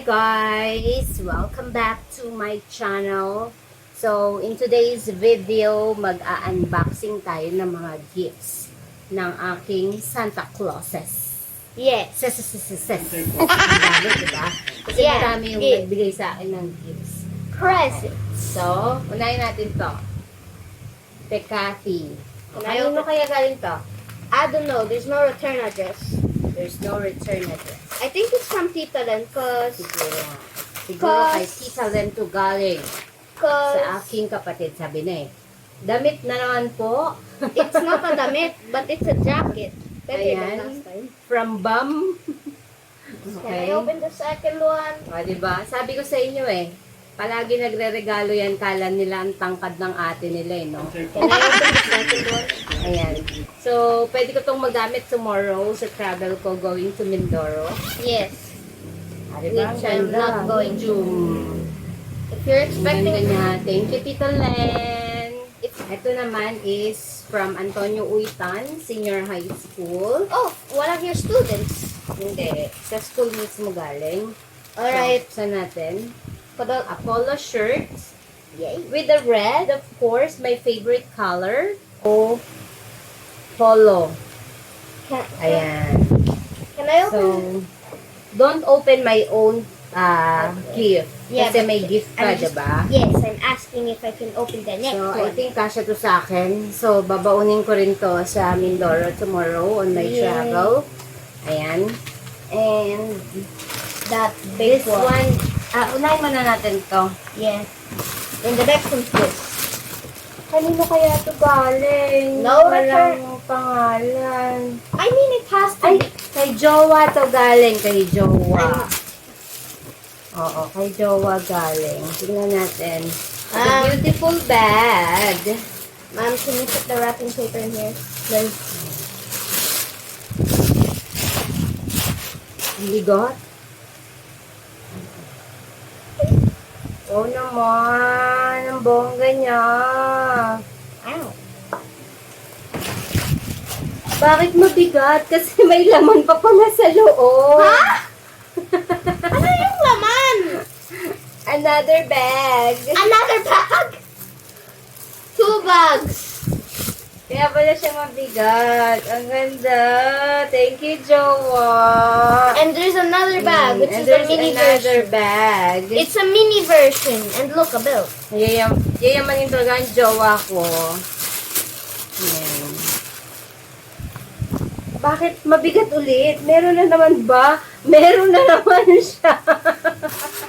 guys! Welcome back to my channel. So, in today's video, mag-a-unboxing tayo ng mga gifts ng aking Santa Clauses. Yes. Ang dami, diba? Kasi marami yung nagbigay sa akin ng gifts. Presents. So, unahin natin to. Kay Kathy. Ayaw Kanino kaya galing to? I don't know. There's no return address. There's no return address. I think it's from Tita Len because Siguro kay Tita Len to galing. Sa aking kapatid, sabi na eh. Damit na naman po. it's not a damit, but it's a jacket. Better than Ayan. last time. From Bam. Can I open the second one? O, diba? Sabi ko sa inyo eh. Palagi nagre-regalo yan. Kala nila ang tangkad ng ate nila eh, no? Can I open the second one? Ayan. So, pwede ko tong magamit tomorrow sa travel ko going to Mindoro. Yes. Ah, diba? Which I'm not going to. Zoom. If you're expecting Niya. Thank you, Tito Len. Ito naman is from Antonio Uitan, Senior High School. Oh, one of your students. Hindi. Sa school mismo galing. Alright. So, saan natin? Photo. A polo shirt. Yay. With the red, of course, my favorite color. Oh, polo. Ayan. Can I So, open? don't open my own gift. Yeah, Kasi but may gift ka, I'm just- diba? Yes, I'm asking if I can open the next So, one. I think kasha to sa akin. So, babaunin ko rin to sa Mindoro tomorrow on my Yay. travel. Ayan. And that big this one, unahin muna natin to. Yeah. And the next one's this. Kanino kaya to galing? No Walang pangalan. I mean, it has to Ay, be. kay Jowa to galing. Kay Jowa. Oo, kay Jowa galing. Tingnan natin. It's a beautiful bag. Ma'am, can you put the wrapping paper in here? Then, Bigot. Oo naman. Ang bongga niya. ow. Bakit mabigat? Kasi may laman pa pala sa loob. Ha? Ano yung laman? Another bag. Another bag? 2 bags. Kaya pala siya mabigat. Ang ganda. Thank you, Jowa. And there's another bag, which And is a there's mini another version. bag. It's a mini version. And look, a bill. Yayamanin talaga ang jowa ko. Ayan. Bakit mabigat ulit? Meron na naman ba? Meron na naman siya.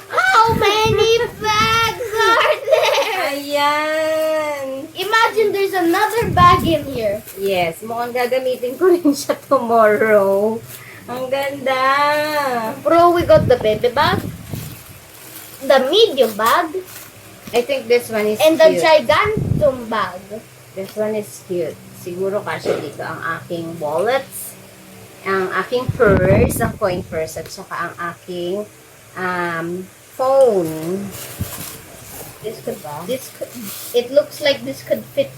How many bags are there? Ayan. Imagine there's another bag in here. Yes, mukhang gagamitin ko rin siya tomorrow. Ang ganda. Bro, we got the baby bag, the medium bag, I think this one is and the cute. gigantum bag. This one is cute. Siguro kasya dito ang aking wallets, ang aking purse, ang coin purse, at saka ang aking phone. It looks like this could fit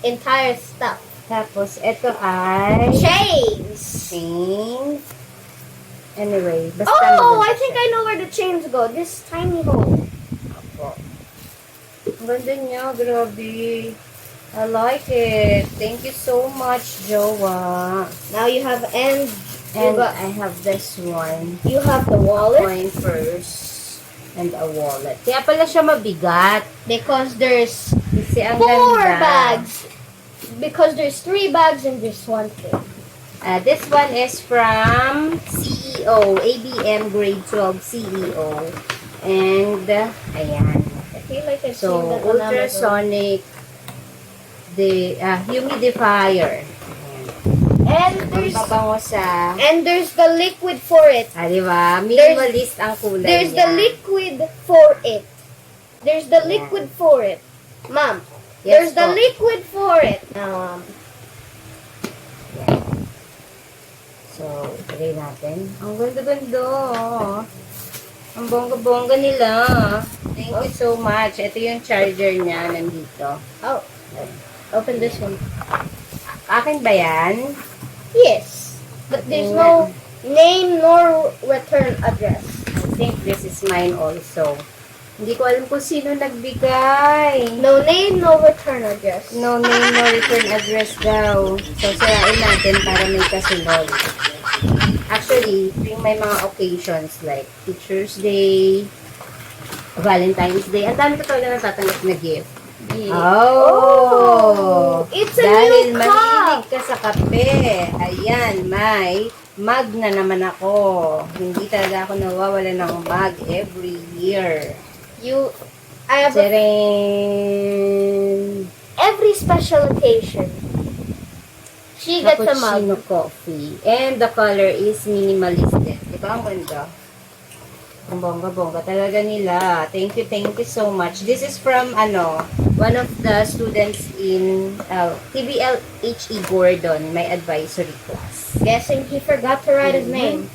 entire stuff. Tapos, ito ay Chains. chains. Anyway, basta Oh, maganda I think siya. I know where the chains go. This tiny hole. Opo. Ang ganda niya, grabe. I like it. Thank you so much, Jowa. Now you have and And I have this one. you have the wallet Coin purse and a wallet. Kaya pala siya mabigat. because there's Kasi ang 4 ganda. bags. Because there's 3 bags and just 1 thing. This one is from CEO, ABM Grade 12 CEO. And, ayan. I feel like I've So, seen that on Amazon. ultrasonic humidifier. Ayan. And Ang there's pabango sa... the liquid for it. Diba? Minimalist ang kulay There's niya. the liquid for it. There's the liquid for it. Mom, Yes there's the po. liquid for it. Ayan. So, try natin. Ang ganda-ganda. Ang bongga-bongga nila. Thank you so much. Ito yung charger niya nandito. Oh, open this one. Akin ba yan? Yes, but there's no name nor return address. I think this is mine also. Hindi ko alam kung sino nagbigay. No name, no return address. No name, no return address daw. So, sirain natin para may kasunod. Actually, tuwing may mga occasions like Teacher's Day, Valentine's Day, ang dami ko talaga natatanggap na gift. Oh! It's a Dahil new mahilig cup. ka sa kape. Ayan, may mug na naman ako. Hindi talaga ako nawawala ng mug every year. I have Tcharing! every special occasion. She gets a mug. Cappuccino coffee. And the color is minimalistic. Diba ang ganda? Ang bongga-bongga talaga nila. Thank you so much. This is from, one of the students in TBL HE Gordon, my advisory class. Guessing he forgot to write his name.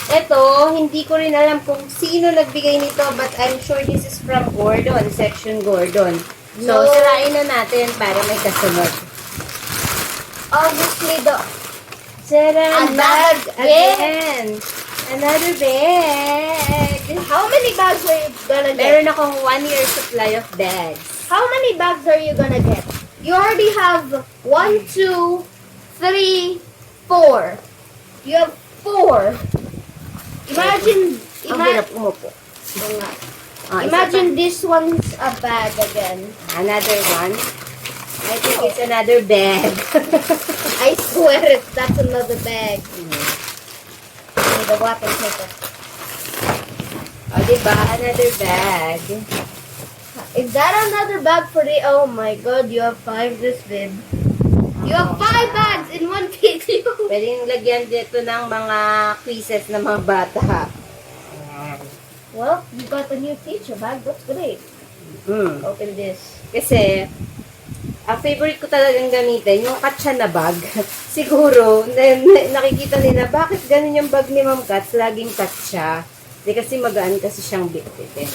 Ito, hindi ko rin alam kung sino nagbigay nito, but I'm sure this is from Gordon, section Gordon. So, No. sirain na natin para may kasunod. Obviously, the Sarang Another bag bag. again. Another bag. how many bags are you gonna get? Meron akong 1 year supply of bags. How many bags are you gonna get? You already have 1, 2, 3, 4. You have 4. Imagine, Ang hirap umupo. imagine this one's a bag again. Another one. I think it's another bag. I swear that's another bag. Need a wrapping paper. O, diba? Another bag. Is that another bag for the? Oh my God! You have 5 this big. You have 5 bags in one video. Pwede yung lagyan dito ng mga quizzes ng mga bata. Ayan. Well, you got a new teacher bag. That's great. Open this. Kasi, ang favorite ko talagang gamitin, yung katsa na bag. Siguro, nakikita nila, bakit ganun yung bag ni Ma'am Kats, laging katsa. Di kasi magaan kasi siyang bitbitin.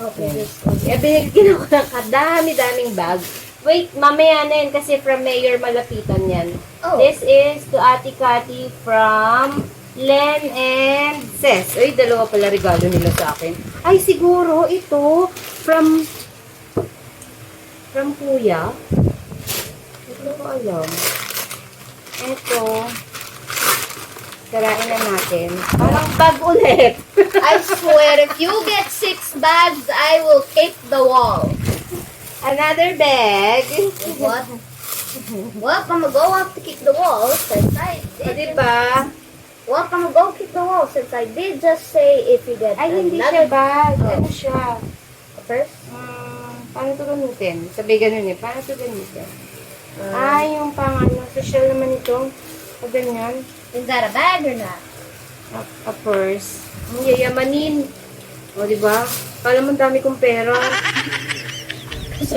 Open Yan. this. Kaya binigyan ako ng kadami-daming bag. Wait, mamaya na yun kasi from Mayor Malapitan yan. Oh. This is to Ate Cathy from Len and Ses. Uy, dalawa pala regalo nila sa akin. Ay, siguro ito from Kuya. Hindi ko alam. Ito. Sarain na natin. Parang bag ulit. I swear, if you get 6 bags, I will kick the wall. Another bag. What? Well, I'm gonna go up to kick the wall since I O, did. diba? Well, I'm gonna go kick the wall since I did just say if you get Ay, hindi siya another bag. Oh. Ano siya? first. Paano ito gamitin? Sabi ganun eh. Paano ito gamitin? Uh, Yung social naman ito. O ganyan. Is that a bag or not? A purse. Ang yayamanin. O, diba? Kala mo ang dami kong pera. Kasi,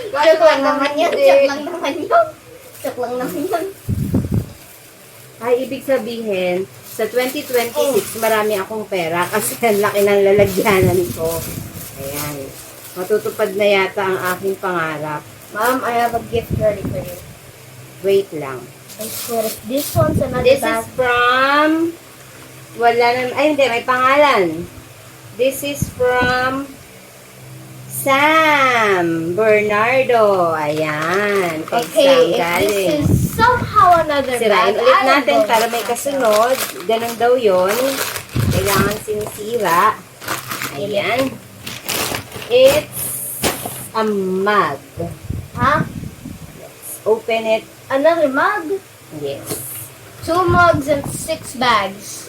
Joke lang naman yun. hindi. Joke lang naman yun. Joke lang naman yun. Ay, ibig sabihin, sa 2026, marami akong pera kasi ang laki ng lalagyanan ko. Ayan. Matutupad na yata ang aking pangarap. Mom, I have a gift ready for you. Wait lang. I swear, if this one's another This bag. is from... Wala na... Ay, hindi. May pangalan. This is from... Sam Bernardo. Ayan. Kay Okay, Sam if galing. this is somehow another Sirain bag, ulit I will natin go para with may that. kasunod. Ganun daw yun. Kailangan sinisira. Ayan. It's a mug. Huh? Let's open it. Another mug? Yes. 2 mugs and 6 bags.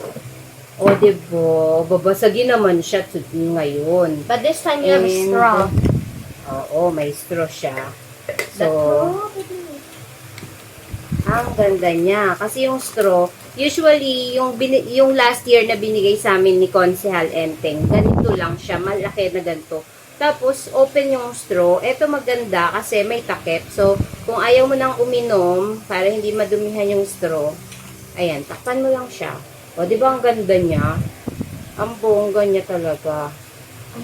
O, diba? Babasagin naman siya ngayon. But this time you have a And- straw. Oo, may straw siya. The So, ang ganda niya. Kasi yung straw, usually, yung last year na binigay sa amin ni Konsehal Enteng, ganito lang siya, malaki na ganito. Tapos, open yung straw. Ito maganda kasi may takip. So, kung ayaw mo nang uminom, para hindi madumihan yung straw, ayan, takpan mo lang siya. O, di ba ang ganda niya? Ang bongga niya talaga.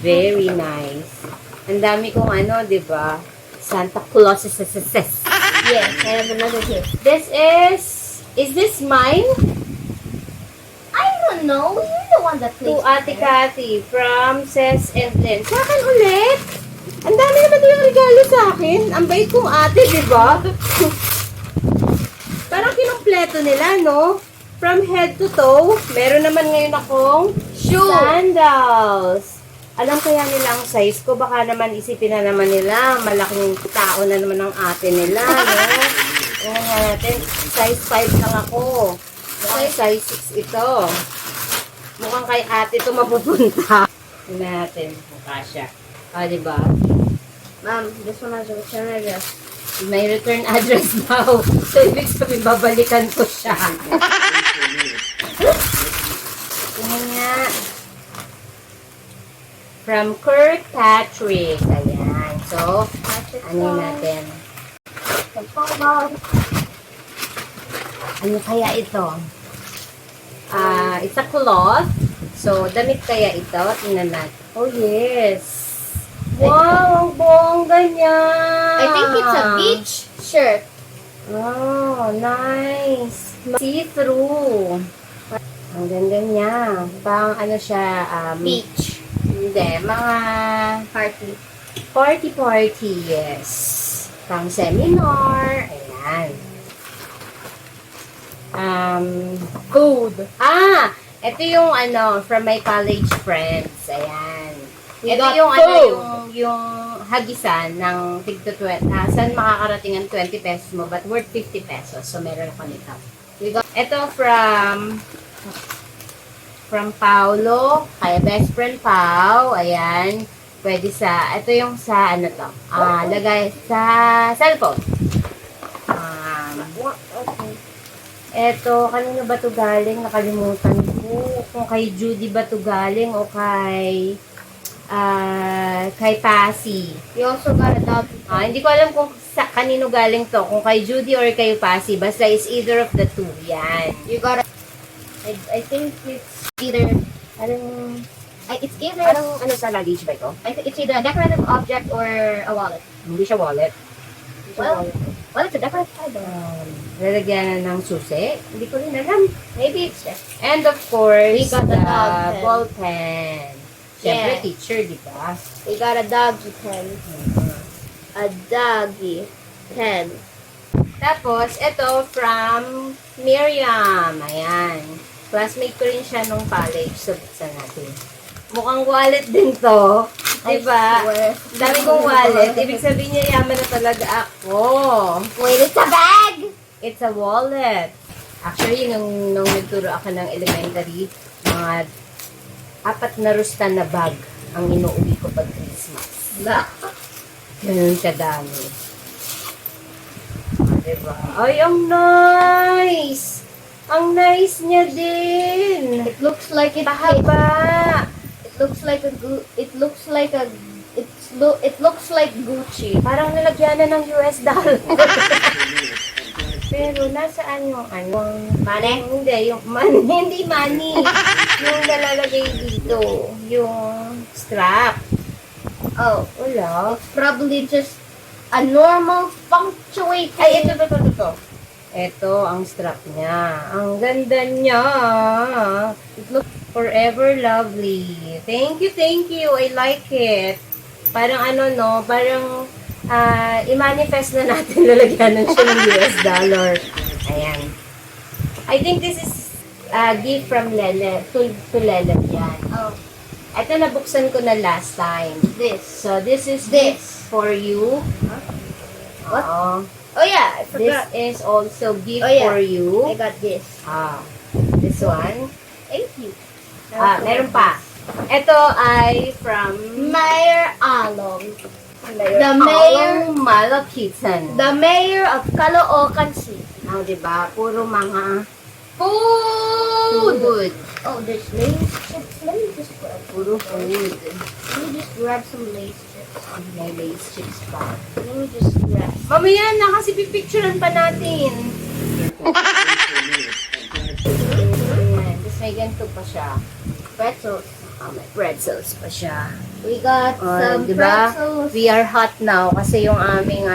Very nice. Ang dami kong di ba? Santa Claus. Yes, I have another gift. Is this mine? I know. You're the one that To plays. Ate Cathy from Ses and Len. Sa akin ulit. Ang dami naman yung regalo sa akin. Ang bait kong ate, di ba? Parang kinumpleto nila, no? From head to toe, meron naman ngayon akong Shoe. sandals. Alam kaya nila ang size ko. Baka naman isipin na naman nila. Malaking tao na naman ang ate nila, no? Tingnan nga natin. Size 5 lang ako. Mukhang size 6 ito. Mukhang kay ate ito mapupunta. Tingnan natin. Mukha siya. Diba? Mom, this one has a return address. May return address daw. So, ibig sabihin, babalikan ko siya. Tingnan nga. From Kirkpatrick. Ayan. So, ano natin? Ano kaya ito? It's a cloth. So, damit kaya ito? Tingnan natin. Oh, yes. Wow, ang bongga niya. I think it's a beach shirt. Oh, nice. See-through. Ang ganda niya. Pang ano siya, Beach. hindi, mga Party. party, yes. Pang seminar. Ayan. Food. Ito yung ano, from my college friends. Ayan. We Ito got yung ano, food. yung hagisan ng tigto 20. Saan makakarating ang 20 pesos mo, but worth 50 pesos. So, meron ako nito. We got, ito from Paulo, kaya best friend Pau, ayan. Pwede ito yung sa, ano to, lagay sa cellphone. Eto, kanino ba to galing? Nakalimutan ko. Kung kay Judy ba to galing o kay Pasi. We also got a dog. Hindi ko alam kung kanino galing to. Kung kay Judy or kay Pasi. Basta it's either of the two. Yan. You got a... I think it's either... it's either... Parang ano sa luggage ba ito? I think it's either a decorative object or a wallet. Hindi siya wallet. Well, it's a decorative item. Lalagyan na ng susi. Hindi ko rin alam. Maybe it's and of course, We got the dog pen. ball pen. Siyempre, Yeah. teacher, di ba? We got a doggy pen. A doggy pen. Tapos, ito from Miriam. Ayan. Classmate ko rin siya nung college. So, buksan natin. Mukhang wallet din to. Diba? Dami kong wallet. Ibig sabihin niya, yaman na talaga ako. Wait, it's a bag! It's a wallet. Actually, nung nagturo ako ng elementary, mga 4 na rustan na bag ang inuuwi ko pag Christmas. Ganun kadami. Diba? Ay, ang nice! Ang nice niya din! It looks like it Pahaba! It looks like it looks like Gucci. Parang nalagyan na ng US dollar. Pero nasaan yung ano? Money? Hindi, yung money. Hindi money. Yung nalalagay dito. Yung strap. Oh, Wala. it's probably just a normal punctuating. Ay, ito. Ito ang strap niya. Ang ganda niya. It looks forever lovely. Thank you. I like it. Parang ano, no? Parang i-manifest na natin lalagyanan siya ng US dollar. Ayan. I think this is a gift from Lele. To Lele yan. Oh, Ito nabuksan ko na last time. this. So, this is This. for you. What? Oo. Oh yeah, I This forgot. is also gift Oh, yeah. for you. I got this. This one. Thank you. Meron pa. Ito ay from Mayor Along. The mayor- Malakitan. The mayor of Caloocan City. Diba? Puro mga food. Oh, there's Lay's chips. Let me just grab. Puro food. Let me just grab some Lay's chips. May Lay's chips pa. Let me just grab. Mamaya na kasi pipicturean pa natin. Ayan. Tapos may ganito pa siya. Pretzels. May pretzels pa siya. We got some Diba? pretzels. We are hot now kasi yung aming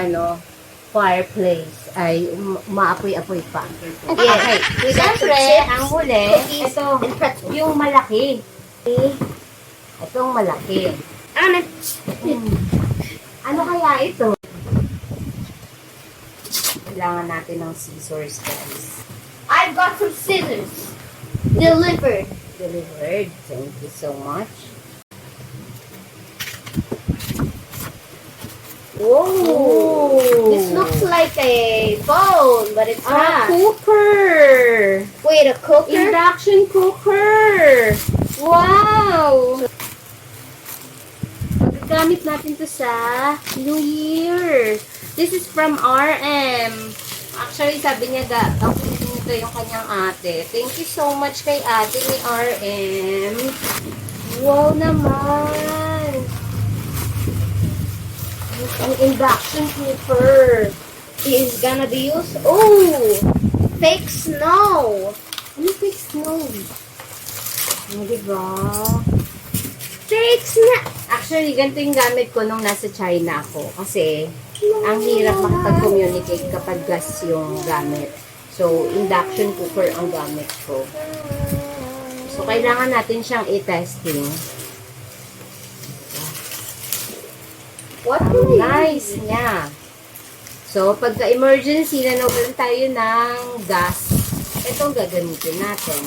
fireplace ay maapoy-apoy pa. Yeah. Okay. We got Siyempre, chips, ang huli, cookies, ito, and pretzels. yung malaki. Itong malaki. Ano? Ano kaya ito? Kailangan natin ng scissors, guys. I've got some scissors. Delivered. Delivered. Thank you so much. Whoa! This looks like a phone, but it's A not. cooker! Wait, a cooker? Induction cooker! Wow! Magagamit natin to sa New Year. This is from RM. Actually, sabi niya, gawin nito yung kanyang ate. Thank you so much kay ate ni RM. Wow naman! An induction cooker is gonna be used. Oh, fake snow. Ano fake snow? Oh, diba? Fake snow. Actually, ganito yung gamit ko nung nasa China ako. Kasi, ang hirap makapag-communicate kapag gas yung gamit. So, induction cooker ang gamit ko. So, kailangan natin siyang i-testing. What Ang do we nice niya. So, pagka-emergency na nawalan tayo ng gas, ito ang gagamitin natin.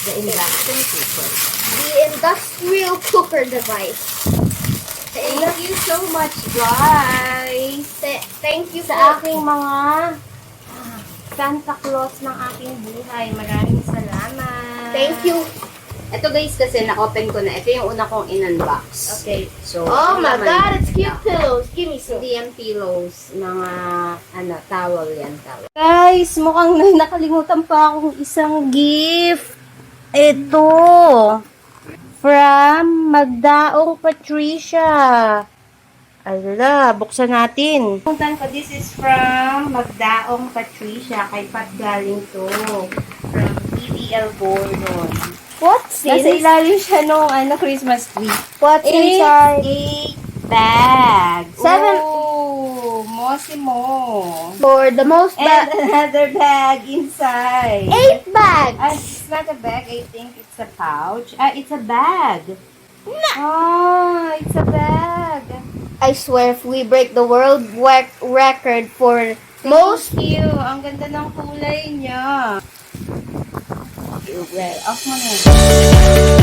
The induction cooker. The industrial cooker device. Thank you so much, guys! Thank you Sa for aking mga Santa Claus ng aking buhay. Maraming salamat. Thank you. Ito guys, kasi na-open ko na. Ito yung una kong in-unbox. Okay. So, Oh ito my naman. God, it's cute pillows. Give me some. Hindi yan pillows. Mga, towel yan, towel. Guys, mukhang nakalimutan pa akong isang gift. Ito. From Magdaong Patricia. Ala, buksan natin. Puntan ko, this is from Magdaong Patricia. Kay Pat galing to. From BBL Gordon. What's Nasa this? ilalim siya nung Christmas tree. What's inside? It's a bag. Seven- Oh, Mosimo. For the most And another bag inside. 8 bags. It's not a bag. I think it's a pouch. It's a bag. Ah, it's a bag. I swear, if we break the world record for most. Thank you. Ang ganda ng kulay niya. Well, off mo na.